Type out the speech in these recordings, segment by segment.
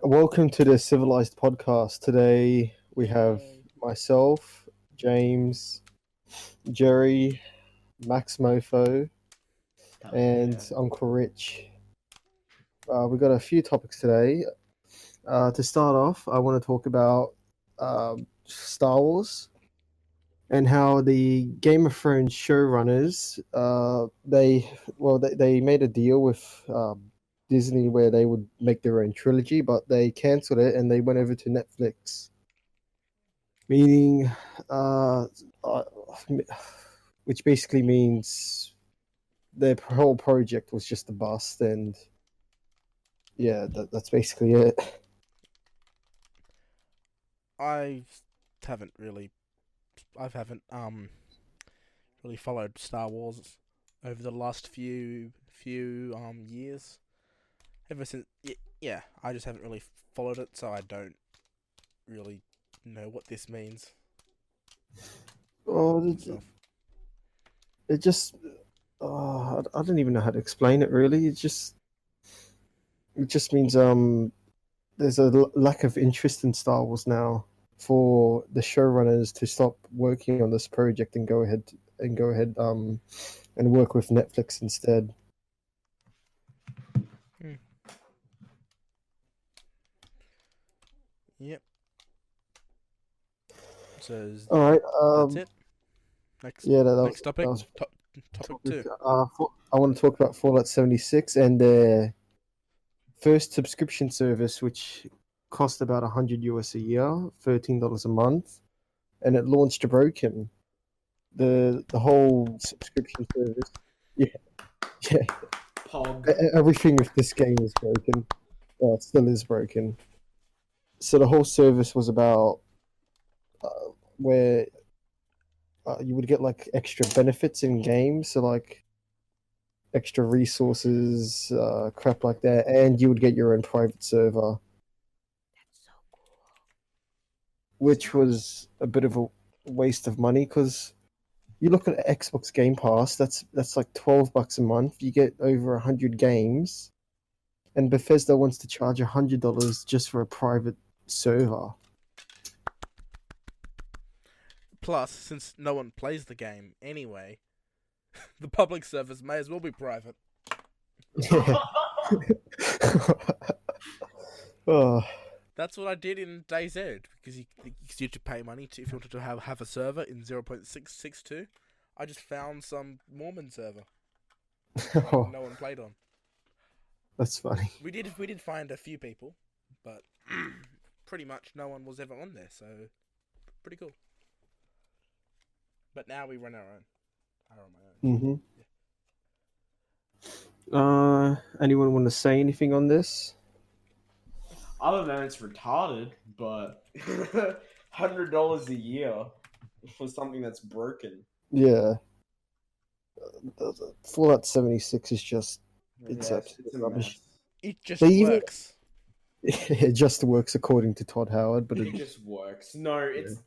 Welcome to the Civilized podcast. Today we have myself, James, Jerry, Max Mofo, and Uncle Rich. We've got a few topics today. To start off, I want to talk about Star Wars and how the Game of Thrones showrunners they made a deal with Disney where they would make their own trilogy, but they cancelled it and they went over to Netflix. Meaning, which basically means their whole project was just a bust, and yeah, that's basically it. I haven't really followed Star Wars over the last few years. Ever since, yeah, I just haven't really followed it, so I don't really know what this means. Oh, it just, I don't even know how to explain it. Really, it just means there's a lack of interest in Star Wars now for the showrunners to stop working on this project and go ahead and work with Netflix instead. Yep. So all right, that's it. Next, next topic. Topic 2. I want to talk about Fallout 76 and their first subscription service, which cost about $100 a year, $13 a month, and it launched broken. The whole subscription service, yeah. Pog. Everything with this game is broken. Well, it still is broken. So the whole service was about where you would get like extra benefits in games, so like extra resources, crap like that, and you would get your own private server. That's so cool. Which was a bit of a waste of money because you look at Xbox Game Pass, that's like $12 a month. You get over 100 games, and Bethesda wants to charge $100 just for a private server. Plus, since no one plays the game anyway, the public servers may as well be private. Oh. That's what I did in DayZ, because you had to pay money if you wanted to have a server in 0.662. I just found some Mormon server no one played on. That's funny. We did find a few people, but pretty much no one was ever on there, so pretty cool. But now we run our own. I run my own. Mm-hmm. Anyone want to say anything on this? Other than it's retarded, but $100 a year for something that's broken. Yeah. Fallout 76 is just it's rubbish. It just works. It just works according to Todd Howard, but it just works. No, it's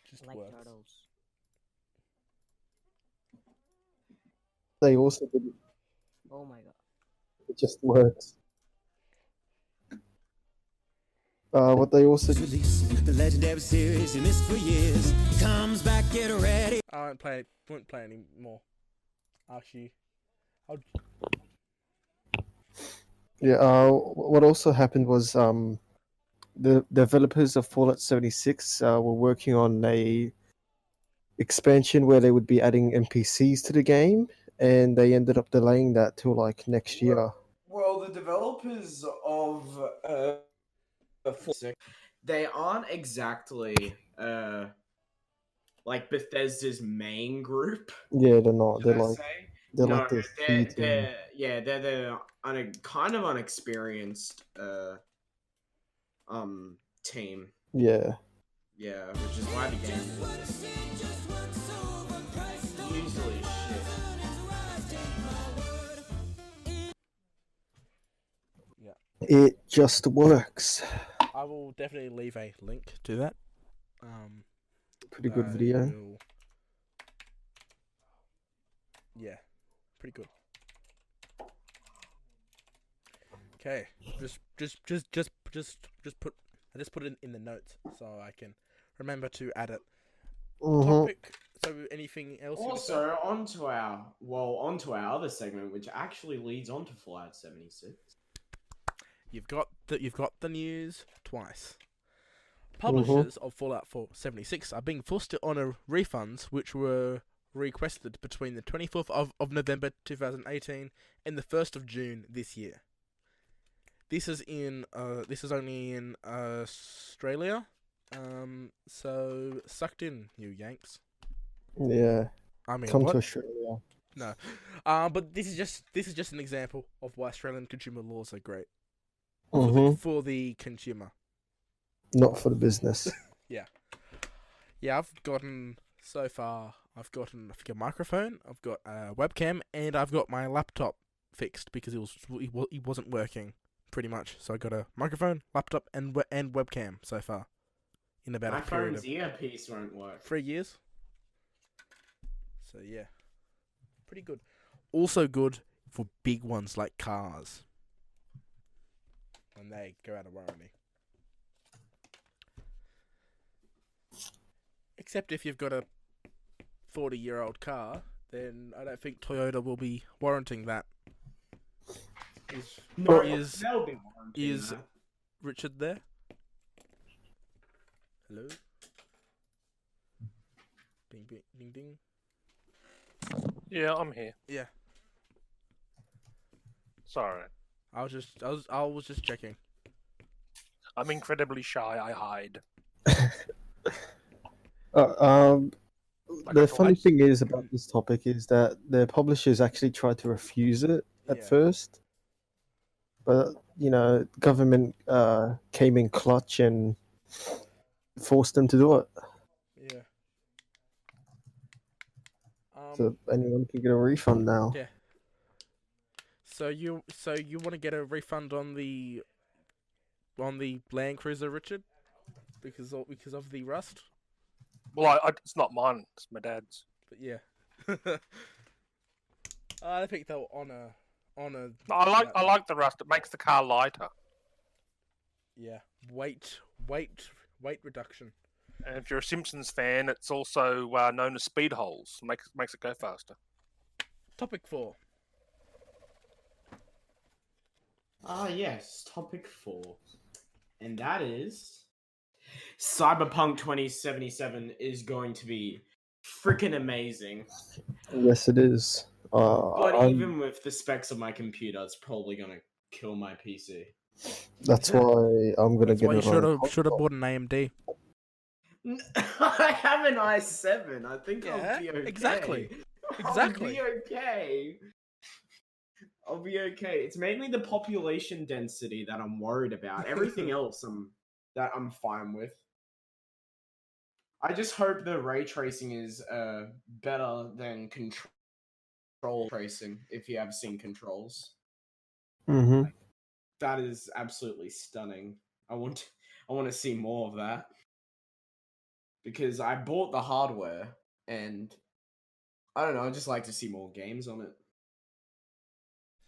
just like works. Turtles. They also did. Oh my god! It just works. What they also released the legendary series you missed for years comes back, get ready. I won't play anymore. Actually, yeah. What also happened was the developers of Fallout 76 were working on a expansion where they would be adding NPCs to the game, and they ended up delaying that till like next year. Well, the developers of they aren't exactly like Bethesda's main group. Yeah, they're not. They're like they're kind of unexperienced team. Yeah. Yeah, which is why the game is usually shit. Yeah. It just works. I will definitely leave a link to that. Pretty good video. Yeah, pretty good. Okay, just put. I just put it in the notes so I can remember to add it. Mm-hmm. Topic. So, anything else? Also, onto our other segment, which actually leads on to Fallout 76. You've got the news twice. Mm-hmm. Publishers of Fallout 76 are being forced to honour refunds which were requested between the 24th of November 2018 and the 1st of June this year. This is only in Australia. So sucked in, you Yanks. Yeah. I mean, Come what? to Australia. No. But this is just an example of why Australian consumer laws are great Mm-hmm. for the consumer. Not for the business. Yeah, I've gotten a microphone, I've got a webcam, and I've got my laptop fixed because it wasn't working pretty much. So I got a microphone, laptop, and webcam so far in about My a period phone's of earpiece won't work. 3 years. So yeah, pretty good. Also good for big ones like cars when they go out of warranty. Except if you've got a 40-year-old car, then I don't think Toyota will be warranting that. No, Is they'll be warranting is that. Richard there? Hello? Bing, bing, ding, ding. Yeah, I'm here. Yeah, Sorry. I was just checking. I'm incredibly shy. I hide. The Like funny twice. thing is about this topic is that the publishers actually tried to refuse it at Yeah. first, but government came in clutch and forced them to do it, Yeah. so anyone can get a refund now. Yeah. So you want to get a refund on the Land Cruiser, Richard, because of the rust? Well, it's not mine. It's my dad's. But yeah. I think they'll honor. I like the rust. It makes the car lighter. Yeah, weight reduction. And if you're a Simpsons fan, it's also known as speed holes. Makes it go faster. Topic 4. Yes, topic 4. And that is Cyberpunk 2077 is going to be freaking amazing. Yes, it is. But I'm- even with the specs of my computer, it's probably gonna kill my PC. that's why I'm gonna That's get why you it on should have console. bought an AMD. I have an i7. I think Yeah, I'll be okay. exactly. I'll be okay. I'll be okay. It's mainly the population density that I'm worried about. Everything else I'm fine with. I just hope the ray tracing is better than control tracing, if you have seen Controls. Mm-hmm. That is absolutely stunning. I want to see more of that. Because I bought the hardware and I don't know, I just like to see more games on it.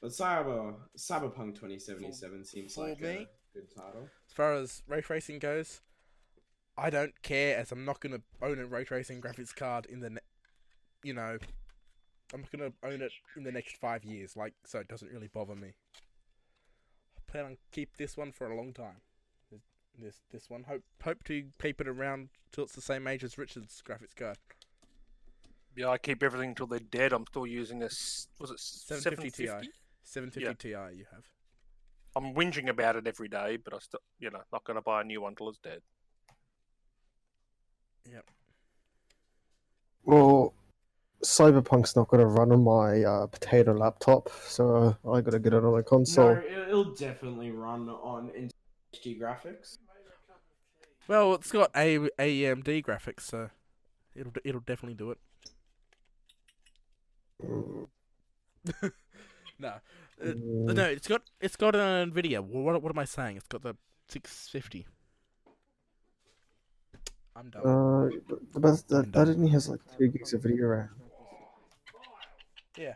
But Cyberpunk 2077 seems for like me, a good title. As far as ray tracing goes, I don't care, as I'm not gonna own a ray tracing graphics card in the I'm not gonna own it in the next 5 years, so it doesn't really bother me. I plan on keep this one for a long time. This one hope to keep it around till it's the same age as Richard's graphics card. Yeah, I keep everything till they're dead. I'm still using was it 750 Ti. 750? 750 Yeah. Ti you have. I'm whinging about it every day, but I still, not going to buy a new one till it's dead. Yep. Well, Cyberpunk's not gonna run on my potato laptop, so I gotta get it on a console. No, it'll definitely run on HD graphics. Well, it's got AMD graphics, so it'll definitely do it. No, no, it's got an Nvidia. What am I saying? It's got the 650. I'm done. But that only has like 2 gigs of video RAM. Yeah.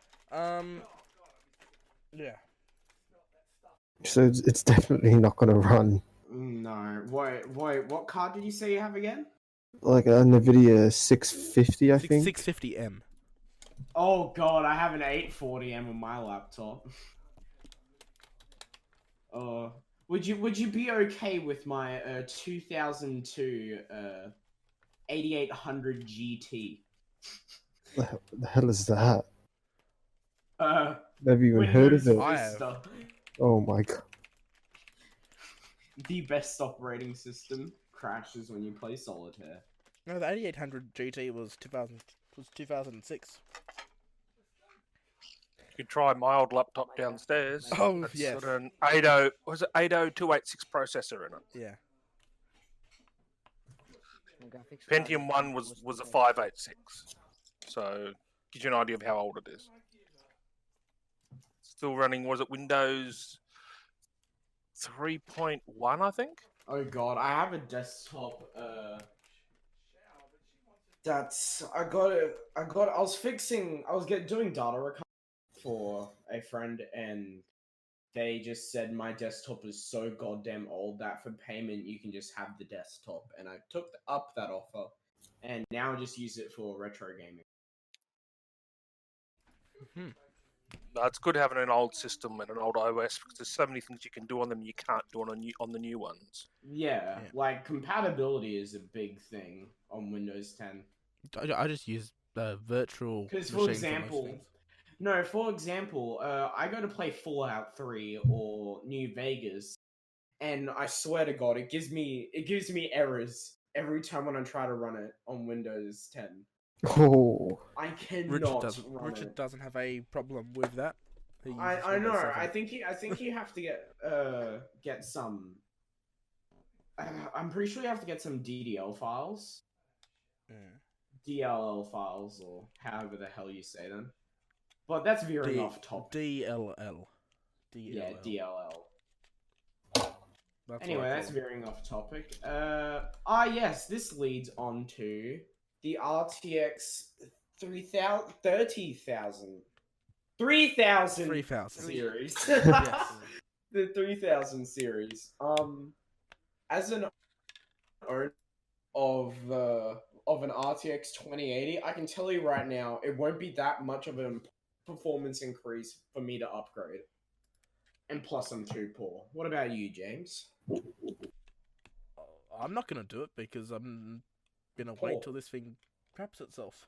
Yeah. So it's definitely not going to run No. Wait, what card did you say you have again? like a NVIDIA 650, I think. 650M. Oh god, I have an 840M on my laptop. Would you be okay with my 2002 8800 GT? The hell is that? Never even heard of Windows it. I have. Vista, Oh my god. the best operating system, crashes when you play solitaire. No, the 8800 GT was 2006. You can try my old laptop downstairs. Oh, It's yes. got an 80, was it 80286 processor in it. Yeah. Pentium 1 was a 586. So, gives you an idea of how old it is. Still running, was it Windows 3.1, I think? Oh god, I have a desktop. That's I was doing data recovery for a friend, and they just said my desktop is so goddamn old that for payment you can just have the desktop, and I took up that offer, and now I just use it for retro gaming. No, it's good having an old system and an old OS because there's so many things you can do on them you can't do on the new ones. Yeah, Yeah. like compatibility is a big thing on Windows 10. I just use virtual Because, machines for example, I go to play Fallout 3 or New Vegas, and I swear to God, it gives me errors every time when I try to run it on Windows 10. Oh. I cannot run Richard it. doesn't have a problem with that. He uses I know. Windows 7. I think you have to get some. I'm pretty sure you have to get some DDL files. Yeah. DLL files, or however the hell you say them. But that's veering off topic. DLL. Yeah, DLL. That's Anyway, that's veering off topic. Yes, this leads on to the RTX 30,000 series. Yes. The 3000 series. As an owner of an RTX 2080, I can tell you right now, it won't be that much of a performance increase for me to upgrade. And plus, I'm too poor. What about you, James? I'm not gonna do it because I'm gonna Poor. wait till this thing craps itself.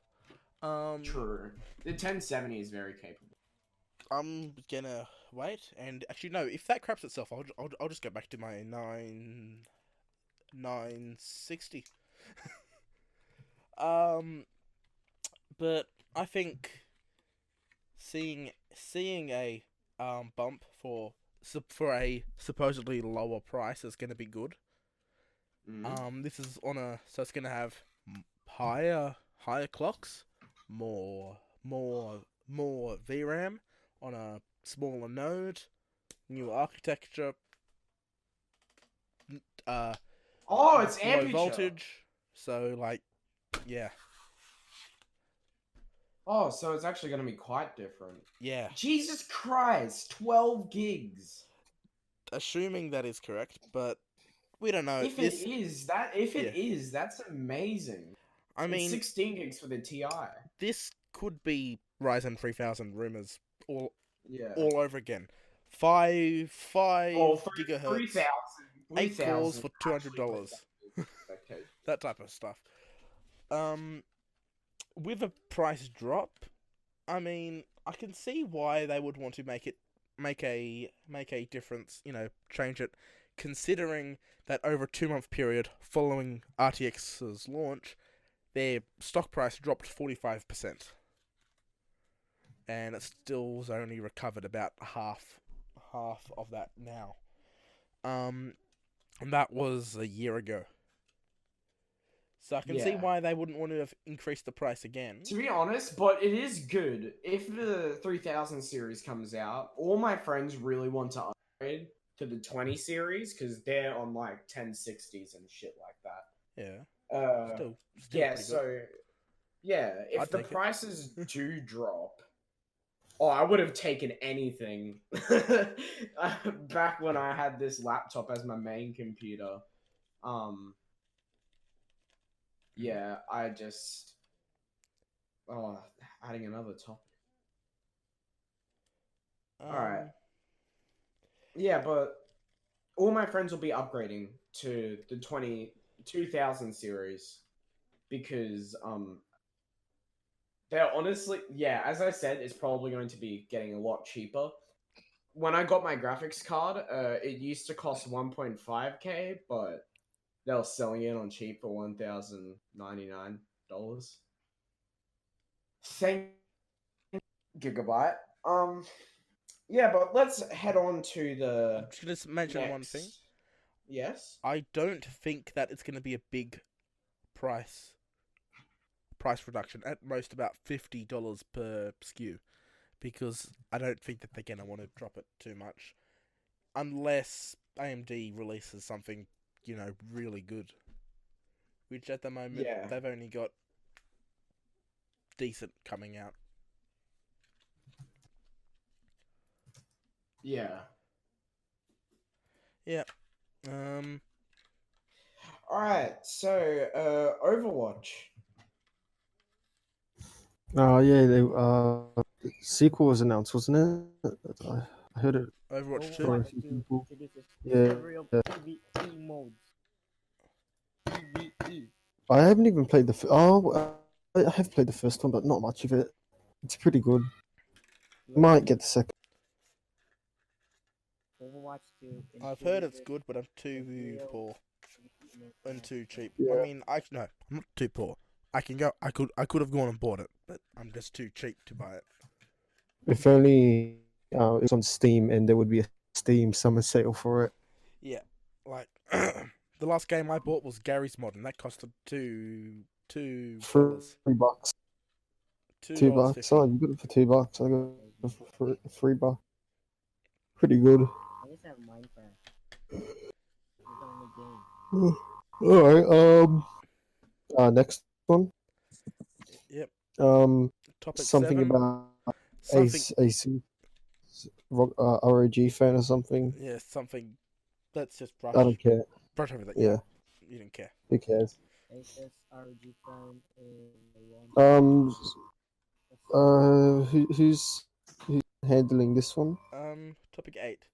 True. The 1070 is very capable. I'm gonna wait, and actually no. If that craps itself, I'll just go back to my 960. But I think seeing a bump for a supposedly lower price is gonna be good. This is so it's gonna have higher clocks, more VRAM on a smaller node, new architecture, Oh, it's low amperature. voltage. So like, yeah, Oh, so it's actually going to be quite different. yeah. Jesus Christ, 12 gigs. Assuming that is correct, but we don't know. If it is, that's amazing. I It's mean, 16 gigs for the TI. this could be Ryzen 3000 rumors all Yeah. over again. 5 Oh, gigahertz, 3,000. 8 cores for actually $200. Okay. That type of stuff. With a price drop, I mean, I can see why they would want to make a difference. You know, change it, considering that over a 2-month period following RTX's launch, their stock price dropped 45%, and it still's only recovered about half of that now. And that was a year ago. So I can see Yeah. why they wouldn't want to have increased the price again. To be honest, but it is good. If the 3000 series comes out, all my friends really want to upgrade to the 20 series because they're on like 1060s and shit like that. Yeah. Still Yeah, so yeah, if I'd the take it. prices do drop, Oh, I would have taken anything. Back when I had this laptop as my main computer. Yeah, I just. Oh, adding another topic. Alright. Yeah, but all my friends will be upgrading to the 2000 series because they're honestly, yeah, as I said, it's probably going to be getting a lot cheaper. When I got my graphics card, it used to cost 1.5k, but they were selling it on cheap for $1,099. Thank Gigabyte. Yeah, but let's head on to the I'm just going to mention one thing. Yes. I don't think that it's going to be a big price reduction. At most about $50 per SKU, because I don't think that they're going to want to drop it too much, unless AMD releases something, really good. Which at the moment they've only got decent coming out. Yeah. Yeah. Alright, so Overwatch. Oh yeah, sequel was announced, wasn't it? I heard it. Overwatch 2. from a few people. Yeah. PvE modes. PvE. I haven't even played I have played the first one, but not much of it. It's pretty good. Might get the second. Overwatch 2. I've heard it's good, but I'm too poor and too cheap. Yeah. I mean, I'm not too poor. I could have gone and bought it, but I'm just too cheap to buy it. If only it was on Steam and there would be a Steam summer sale for it. Yeah, like the last game I bought was Gary's Mod, and that costed $2. $3. $2. $2. Oh, you got it for $2. I got it for $3. Pretty good. I just have Minecraft. It's the only game. All right. Next one. Yep. Topic Something 7. about Something. ASUS ROG phone or something. Yeah, something. Let's just brush. I don't care. Brush over that. Yeah. You didn't care. Who cares? ASUS ROG phone in the Who's handling this one? Topic 8.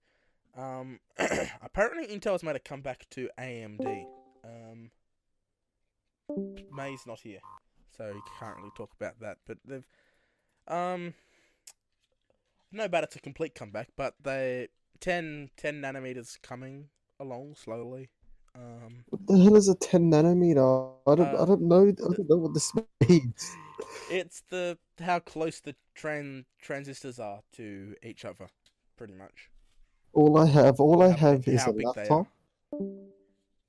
Apparently Intel's made a comeback to AMD. May's not here, so you can't really talk about that. But they've, I know about it's a complete comeback, but they 10 nanometers coming along slowly. What the hell is a 10 nanometer? I don't know what this means. It's how close the transistors are to each other, pretty much. All I have is how a big they laptop,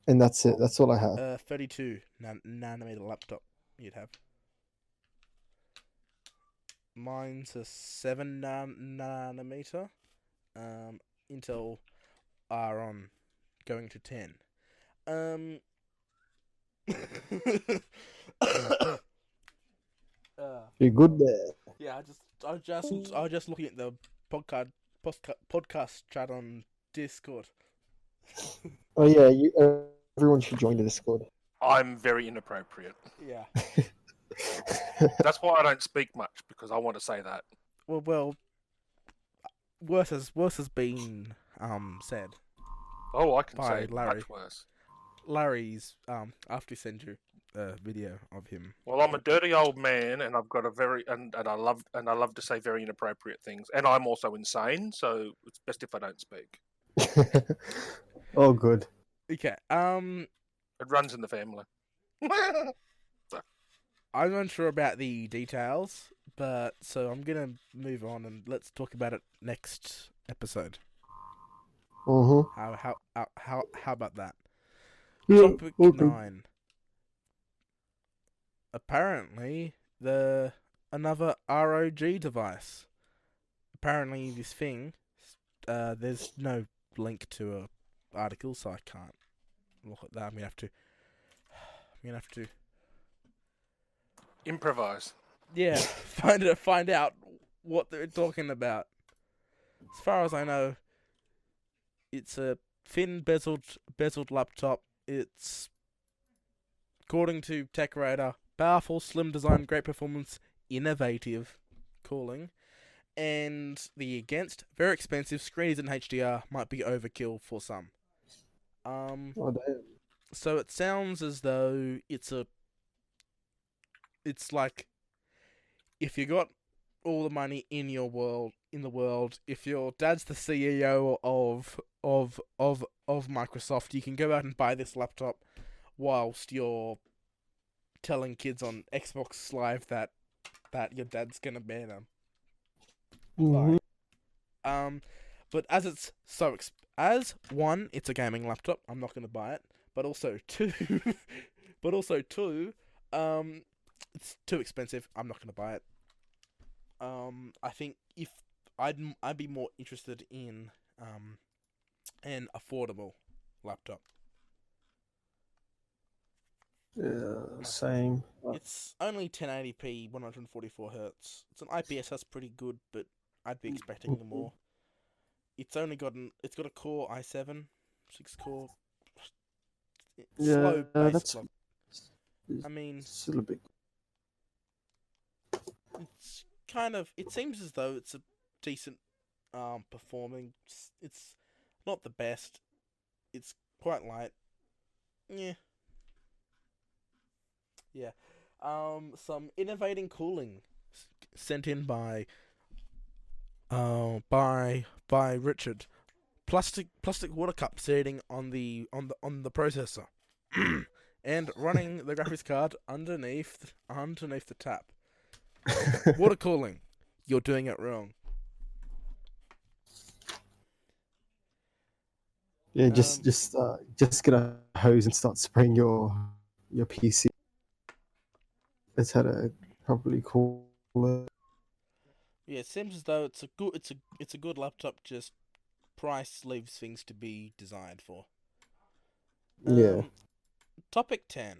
and that's it. That's all I have. 32 nanometer laptop you'd have. Mine's a 7 nanometer. Intel are on going to 10. You're good there. Yeah, I was just looking at the podcast chat on Discord. Oh yeah, everyone should join the Discord. I'm very inappropriate. Yeah. That's why I don't speak much, because I want to say that. Well, worse has been said. Oh, I can By say Larry. much worse. Larry's after he send you a video of him. Well, I'm a dirty old man, and I've got a very and I love to say very inappropriate things, and I'm also insane, so it's best if I don't speak. Oh, good. Okay. It runs in the family. I'm unsure about the details, but so I'm gonna move on and let's talk about it next episode. How about that? Yeah, Topic okay. 9. Apparently, another ROG device. Apparently, this thing, there's no link to a article, so I can't look at that. I'm gonna have to. Improvise. Yeah, find out what they're talking about. As far as I know, it's a thin bezeled laptop. It's, according to TechRadar, powerful, slim design, great performance, innovative cooling, and the against very expensive screens and HDR might be overkill for some. Oh, damn. So it sounds as though it's like, if you got all the money in the world, if your dad's the CEO of Microsoft, you can go out and buy this laptop whilst you're telling kids on Xbox Live that your dad's gonna ban them. Mhm. But as it's as one, it's a gaming laptop. I'm not gonna buy it. But also two, it's too expensive. I'm not gonna buy it. I think if I'd be more interested in an affordable laptop. Yeah, same. It's only 1080p, 144 Hz. It's an IPS, that's pretty good, but I'd be expecting more. It's got a Core i7, 6-core, slow base that's clock. I mean, still a bit. it's it seems as though it's a decent performing. It's not the best. It's quite light. Yeah. Yeah. Some innovating cooling sent in by Richard. Plastic water cup sitting on the processor, and running the graphics card underneath the tap. Water cooling. You're doing it wrong. Yeah, just get a hose and start spraying your PC. It's how to properly cool it. Yeah, it seems as though it's a good laptop. Just price leaves things to be desired for. Yeah. Topic 10.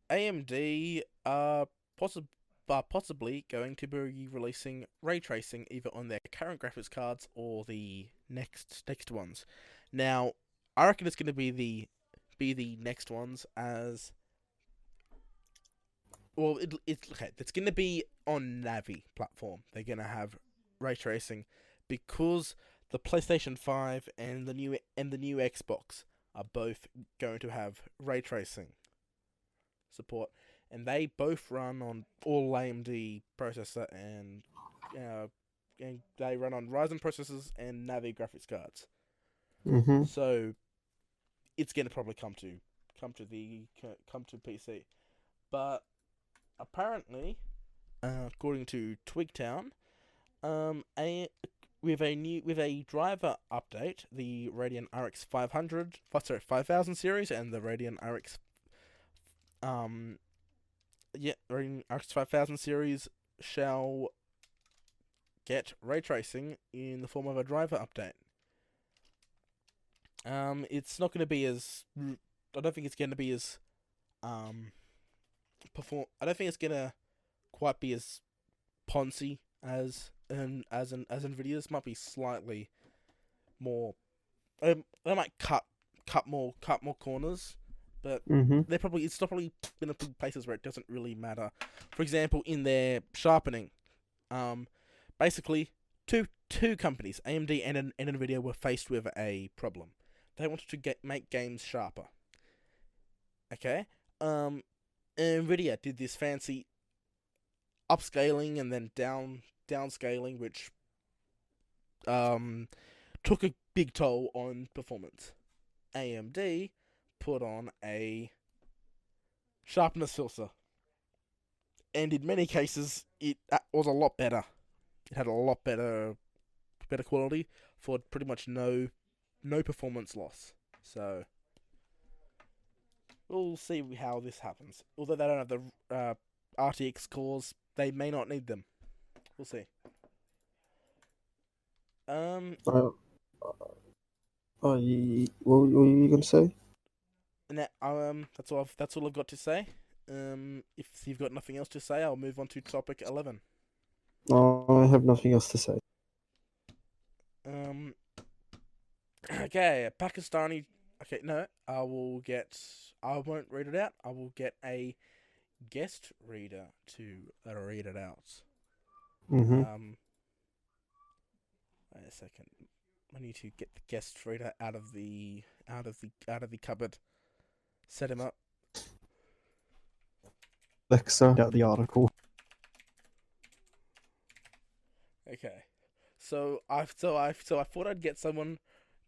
AMD are possibly going to be releasing ray tracing either on their current graphics cards or the next ones. Now, I reckon it's going to be the next ones, as well. It's going to be on Navi platform. They're going to have ray tracing because the PlayStation 5 and the new Xbox are both going to have ray tracing support, and they both run on all AMD processor and they run on Ryzen processors and Navi graphics cards. Mm-hmm. So it's going to probably come to PC, but apparently, according to Twigtown, with a driver update, the Radeon RX 5000 series and the Radeon RX Radeon RX 5000 series shall get ray tracing in the form of a driver update. It's not going to be as I don't think it's going to be as I don't think it's going to quite be as poncy as Nvidia's. Might be slightly more. They might cut more corners, but it's probably in places where it doesn't really matter. For example, in their sharpening, basically two companies, AMD and Nvidia, were faced with a problem. They wanted to make games sharper. Okay, Nvidia did this fancy upscaling and then downscaling, which took a big toll on performance. AMD put on a sharpness filter, and in many cases it was a lot better. It had a lot better quality for pretty much no performance loss. So we'll see how this happens. Although they don't have the RTX cores, they may not need them. We'll see. What were you gonna say? That's all I've got to say. If you've got nothing else to say, I'll move on to topic 11. I have nothing else to say. Okay, Pakistani. Okay, no, I won't read it out. I will get a guest reader to read it out. Mm-hmm. Wait a second. I need to get the guest reader out of the cupboard. Set him up. Alexa, out the article. Okay, so I thought I'd get someone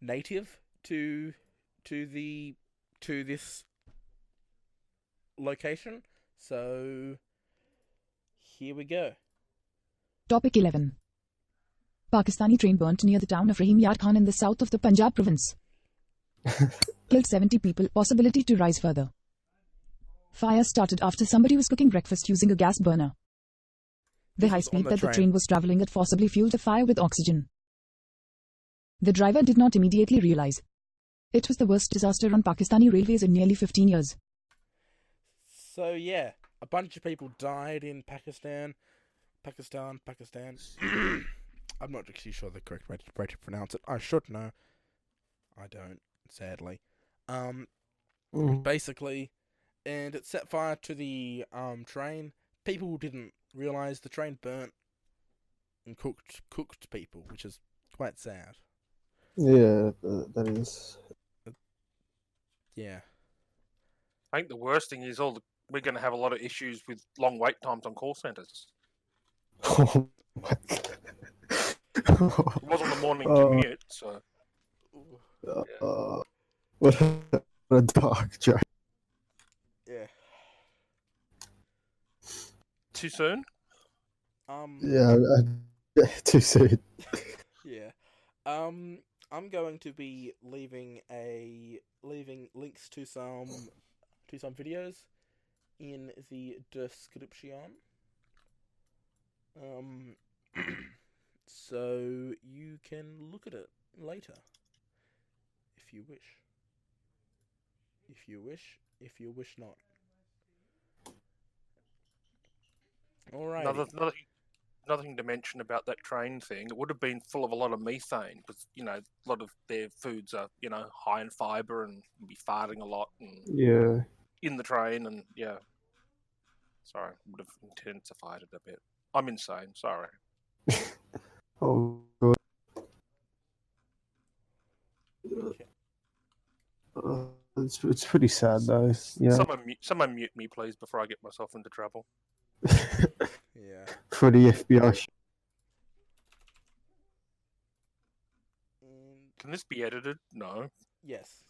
native to this location. So here we go. Topic 11. Pakistani train burnt near the town of Rahim Yar Khan in the south of the Punjab province. Killed 70 people, possibility to rise further. Fire started after somebody was cooking breakfast using a gas burner. The high speed that the train was traveling at forcibly fueled the fire with oxygen. The driver did not immediately realize. It was the worst disaster on Pakistani railways in nearly 15 years. So yeah, a bunch of people died in Pakistan. I'm not actually sure the correct way to pronounce it. I should know. I don't, sadly. Basically, and it set fire to the train. People didn't realize the train burnt and cooked people, which is quite sad. Yeah, that is. Yeah. I think the worst thing is we're going to have a lot of issues with long wait times on call centres. Oh my God. It wasn't the morning commute, so. What a dark joke. Yeah. Too soon? Yeah, too soon. Yeah. I'm going to be leaving links to some videos in the description. So you can look at it later if you wish. If you wish not. Alright. Another thing to mention about that train thing, it would have been full of a lot of methane because, a lot of their foods are, high in fibre and be farting a lot and in the train and, yeah. Sorry, would have intensified it a bit. I'm insane, sorry. Oh, good. It's pretty sad though. Yeah. Someone mute me, please, before I get myself into trouble. Yeah. For the FBI. Can this be edited? No. Yes.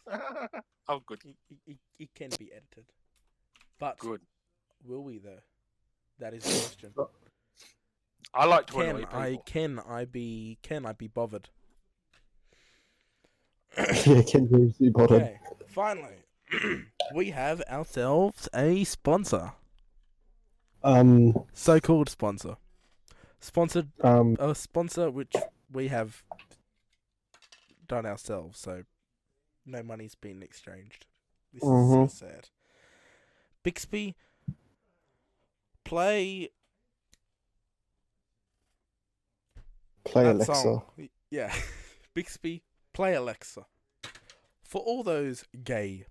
Oh, good. It can be edited. But good. Will we though? That is the question. I like to annoy people. Can I be bothered? Yeah, can you be bothered? Okay, finally, we have ourselves a sponsor. So-called sponsor. Sponsored. A sponsor which we have done ourselves, so no money's been exchanged. This is so sad. Bixby, play Alexa. Song. Yeah, Bixby, play Alexa. For all those gay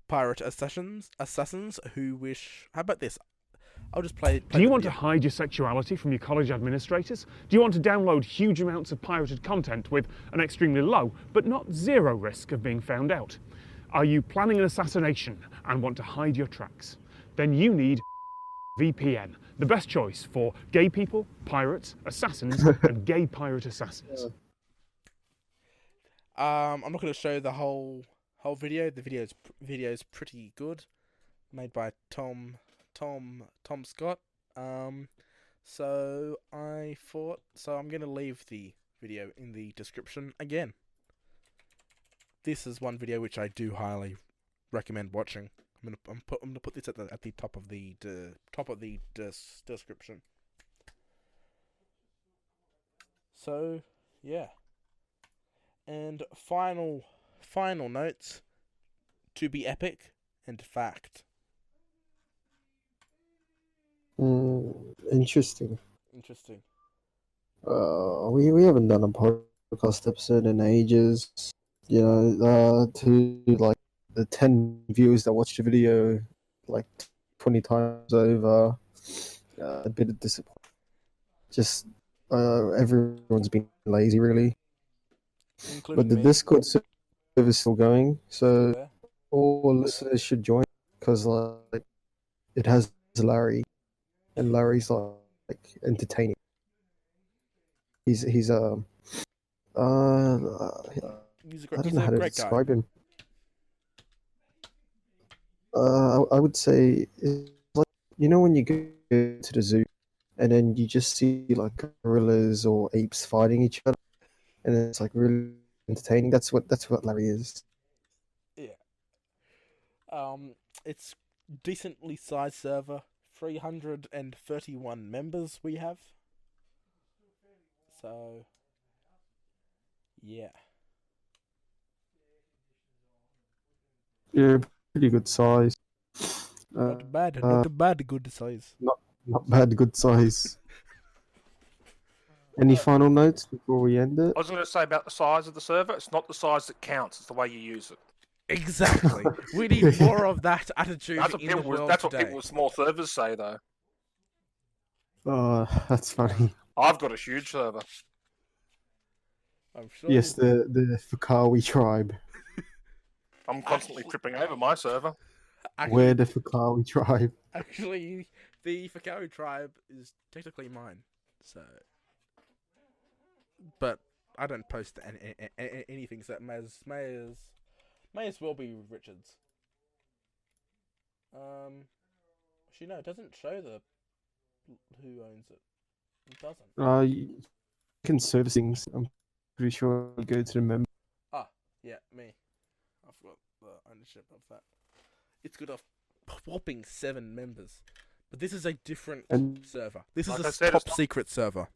pirate assassins who wish. How about this? I'll just play Do you want to hide your sexuality from your college administrators? Do you want to download huge amounts of pirated content with an extremely low, but not zero risk of being found out? Are you planning an assassination and want to hide your tracks? Then you need VPN, the best choice for gay people, pirates, assassins, and gay pirate assassins. I'm not going to show the whole video. The video's pretty good, made by Tom Scott. So I'm going to leave the video in the description again. This is one video which I do highly recommend watching. I'm gonna put this at the top of the description. So yeah. And final notes to be epic and fact. Interesting. Interesting. We haven't done a podcast episode in ages. You know, to like the 10 viewers that watched the video like 20 times over, a bit of disappointment. Just everyone's been lazy, really. Including But the me. Discord server is still going, so There. all listeners should join because like it has Larry, and Larry's like entertaining. He's He's a I don't know how to great guy. describe him. I would say it's like, you know, when you go to the zoo and then you just see like gorillas or apes fighting each other, and it's like really entertaining. That's what Larry is. Yeah. It's decently sized server. 331 members we have. So, yeah. Yeah, pretty good size. Not bad. Not bad. Good size. Not bad, good size. Any final notes before we end it? I was going to say about the size of the server. It's not the size that counts; it's the way you use it. Exactly. We need more of that attitude in the world That's today. what people with small servers say, though. Oh, that's funny. I've got a huge server. I'm sure. Yes, the Fakawi tribe. I'm constantly tripping over my server. We're the Fakawi tribe. Actually, the Fakawi tribe is technically mine. So, but I don't post anything, so that may as well be Richard's. Actually, no, it doesn't show the who owns it. It doesn't. You can search things. I'm pretty sure you go to the member. Ah, yeah, me. I forgot the ownership of that. It's got a whopping 7 members, but this is a different server. This is a top secret server.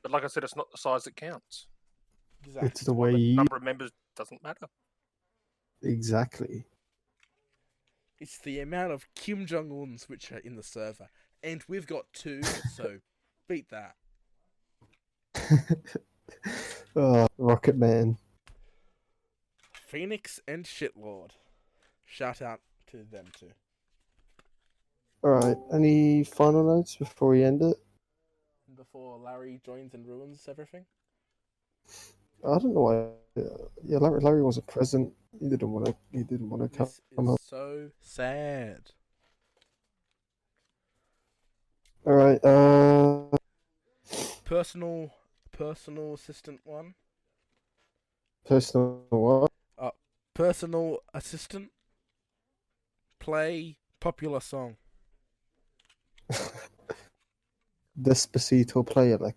But like I said, it's not the size that counts. Exactly. It's the way The you... number of members doesn't matter. Exactly. It's the amount of Kim Jong-uns which are in the server. And we've got 2, so beat that. Oh, Rocket Man. Phoenix and Shitlord. Shout out to them too. Alright, any final notes before we end it? Before Larry joins and ruins everything? I don't know why. Yeah, Larry wasn't present. He didn't want to come. This is so sad. All right. Personal assistant one. Personal what? Personal assistant. Play popular song. Despacito play it like.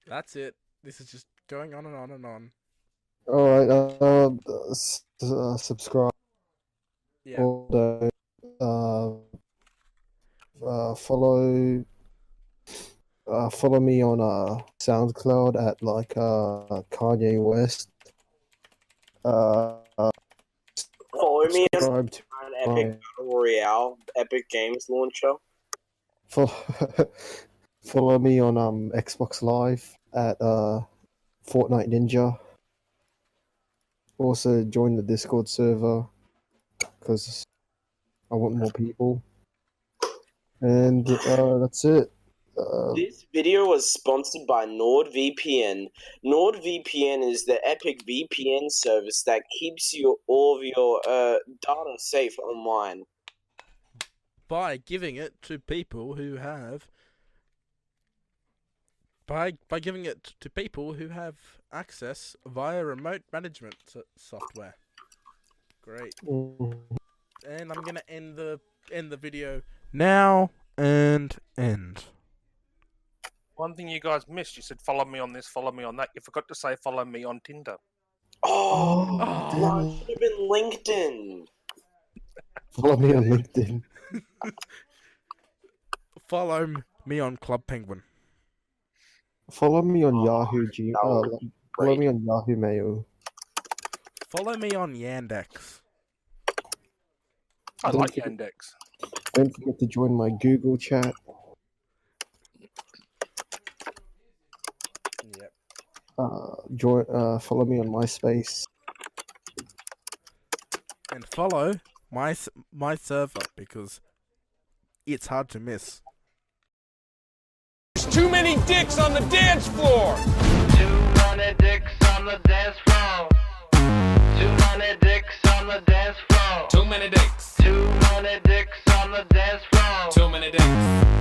That's it. This is just going on and on and on. All right. Subscribe. Yeah. Or follow. Follow me on SoundCloud at like Kanye West. Follow me Subscribe to on Epic Battle Royale, Epic Games Launcher. Follow me on Xbox Live at Fortnite Ninja. Also join the Discord server because I want more people. And that's it. This video was sponsored by NordVPN. NordVPN is the epic VPN service that keeps all of your data safe online. By giving it to people who have giving it to people who have access via remote management software. Great. And I'm gonna end the video now and end. One thing you guys missed, you said follow me on this, follow me on that. You forgot to say follow me on Tinder. No, it should have been LinkedIn. Follow me on LinkedIn. Follow me on Club Penguin. Follow me on Yahoo follow me on Yahoo Mail. Follow me on Yandex. I like Yandex. Don't forget to join my Google chat. Yep. Follow me on MySpace. And follow my server because it's hard to miss. There's too many dicks on the dance floor. Too many dicks on the dance floor. Too many dicks on the dance floor. Too many dicks. Too many dicks on the dance floor. Too many dicks.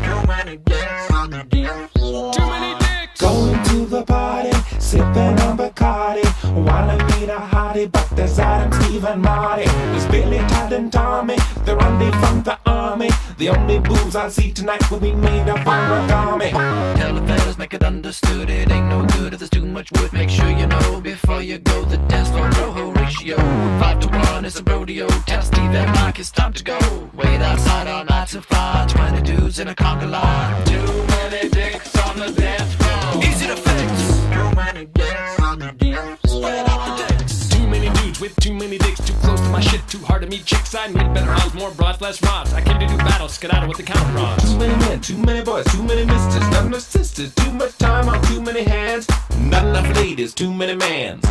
Too many dicks on the dance floor. Too many dicks. Going to the party, sipping on Bacardi. Wanna meet a hottie, but there's Adam, Steve, and Marty. There's Billy, Todd, and Tommy. They're only from the army. The only boobs I see tonight will be made of origami. Tell the fellas, make it understood. It ain't no good if there's too much wood. Make sure you know before you go. The dance floor rojo ratio 5 to 1 is a rodeo. Tell Steve and Mike it's time to go. Wait outside all night to fly. 20 dudes in a conga line. Too many dicks on the dance floor. Easy to fix. Too many dicks on the dance floor. Spread out the dicks. Too many dudes with too many dicks. Too close to my shit. Too hard to meet chicks. I need better odds, more broads, less rods. I came to do battle, skedaddle with the counter rods. Too many men, too many boys, too many misters, not enough sisters. Too much time on too many hands. Not enough ladies, too many mans. Too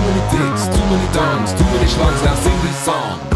many dicks, too many dongs, too many schlogs. Now sing this song.